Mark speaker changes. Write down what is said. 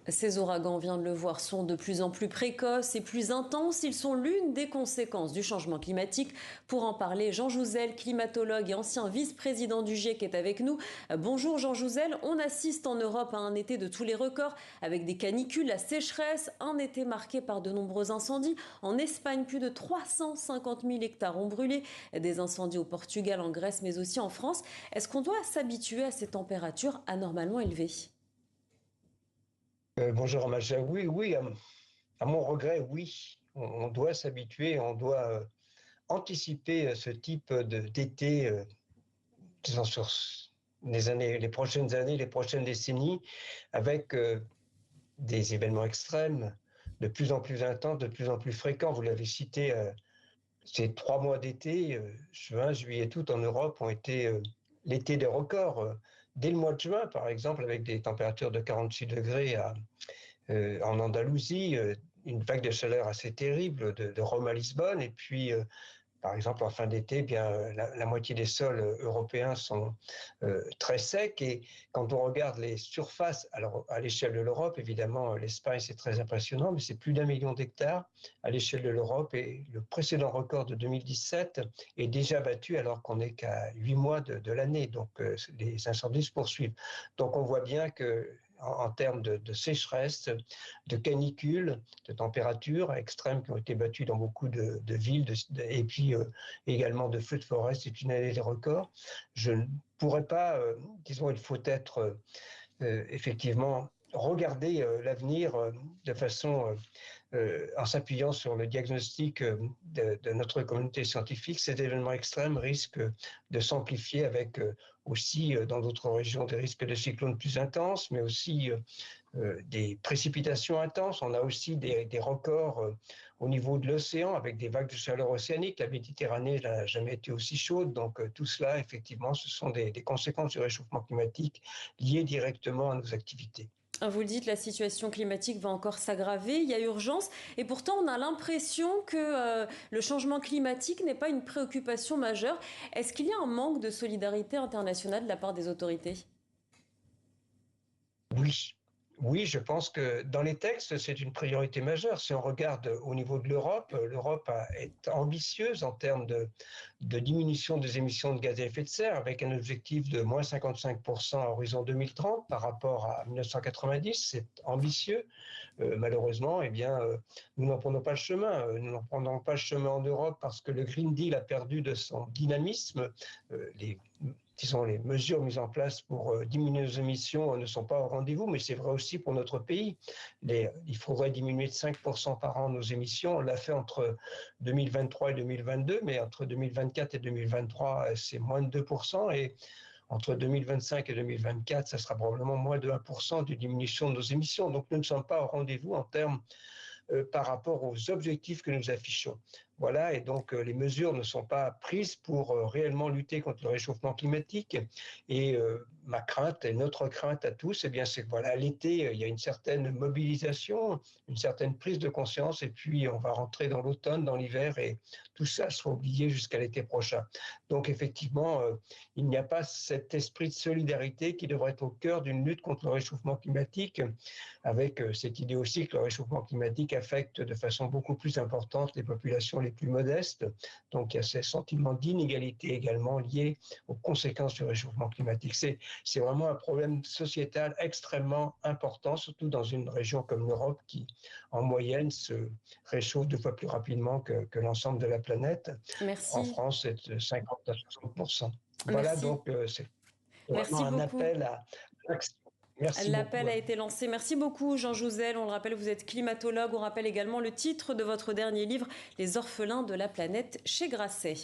Speaker 1: Ces ouragans, on vient de le voir, sont de plus en plus précoces et plus intenses. Ils sont l'une des conséquences du changement climatique. Pour en parler, Jean Jouzel, climatologue et ancien vice-président du GIEC, est avec nous. Bonjour Jean Jouzel. On assiste en Europe à un été de tous les records, avec des canicules, la sécheresse, un été marqué par de nombreux incendies. En Espagne, plus de 350 000 hectares ont brûlé. Des incendies au Portugal, en Grèce, mais aussi en France. Est-ce qu'on doit s'habituer à ces températures anormalement élevées ?
Speaker 2: Bonjour Maja, oui, oui, à mon regret, oui. On doit s'habituer, on doit anticiper ce type d'été, disons sur les prochaines années, les prochaines décennies, avec des événements extrêmes de plus en plus intenses, de plus en plus fréquents. Vous l'avez cité, ces 3 mois d'été, juin, juillet, août en Europe ont été l'été des records. Dès le mois de juin, par exemple, avec des températures de 46 degrés en Andalousie, une vague de chaleur assez terrible de Rome à Lisbonne. Et puis, par exemple, en fin d'été, eh bien, la moitié des sols européens sont très secs. Et quand on regarde les surfaces, alors à l'échelle de l'Europe, évidemment, l'Espagne, c'est très impressionnant, mais c'est plus d'1 million d'hectares à l'échelle de l'Europe. Et le précédent record de 2017 est déjà battu alors qu'on n'est qu'à 8 mois de l'année. Donc, les incendies se poursuivent. Donc, on voit bien que en termes de sécheresse, de canicule, de températures extrêmes qui ont été battues dans beaucoup de villes, et puis également de feux de forêt, c'est une année des records. Je ne pourrais pas, disons, il faut être effectivement regarder l'avenir de façon en s'appuyant sur le diagnostic de notre communauté scientifique. Cet événement extrême risque de s'amplifier avec aussi dans d'autres régions des risques de cyclones plus intenses, mais aussi des précipitations intenses. On a aussi des records au niveau de l'océan avec des vagues de chaleur océanique. La Méditerranée n'a jamais été aussi chaude. Donc tout cela, effectivement, ce sont des conséquences du réchauffement climatique liées directement à nos activités.
Speaker 1: Vous le dites, la situation climatique va encore s'aggraver, il y a urgence, et pourtant on a l'impression que le changement climatique n'est pas une préoccupation majeure. Est-ce qu'il y a un manque de solidarité internationale de la part des autorités ?
Speaker 2: Oui, oui, je pense que dans les textes, c'est une priorité majeure. Si on regarde au niveau de l'Europe, l'Europe est ambitieuse en termes de diminution des émissions de gaz à effet de serre, avec un objectif de moins 55% à horizon 2030 par rapport à 1990. C'est ambitieux. Malheureusement, eh bien, nous n'en prenons pas le chemin. Nous n'en prendrons pas le chemin en Europe parce que le Green Deal a perdu de son dynamisme. Disons, les mesures mises en place pour diminuer nos émissions ne sont pas au rendez-vous, mais c'est vrai aussi pour notre pays. Il faudrait diminuer de 5% par an nos émissions. On l'a fait entre 2023 et 2022, mais entre 2024 et 2023, c'est moins de 2%. Et entre 2025 et 2024, ça sera probablement moins de 1% de diminution de nos émissions. Donc nous ne sommes pas au rendez-vous en termes par rapport aux objectifs que nous affichons. Voilà, et donc les mesures ne sont pas prises pour réellement lutter contre le réchauffement climatique. Et ma crainte et notre crainte à tous, eh bien, c'est que voilà, l'été, il y a une certaine mobilisation, une certaine prise de conscience, et puis on va rentrer dans l'automne, dans l'hiver, et tout ça sera oublié jusqu'à l'été prochain. Donc effectivement, il n'y a pas cet esprit de solidarité qui devrait être au cœur d'une lutte contre le réchauffement climatique, avec cette idée aussi que le réchauffement climatique affecte de façon beaucoup plus importante les populations les plus modestes. Donc il y a ces sentiments d'inégalité également liés aux conséquences du réchauffement climatique. C'est vraiment un problème sociétal extrêmement important, surtout dans une région comme l'Europe qui, en moyenne, se réchauffe 2 fois plus rapidement que l'ensemble de la planète. En
Speaker 1: Merci.
Speaker 2: France, c'est de 50 à 60%. Voilà,
Speaker 1: Merci.
Speaker 2: donc c'est vraiment
Speaker 1: Merci
Speaker 2: un
Speaker 1: beaucoup.
Speaker 2: appel à l'action. Merci
Speaker 1: L'appel
Speaker 2: beaucoup.
Speaker 1: a été lancé. Merci beaucoup, Jean Jouzel. On le rappelle, vous êtes climatologue. On rappelle également le titre de votre dernier livre, Les orphelins de la planète, chez Grasset.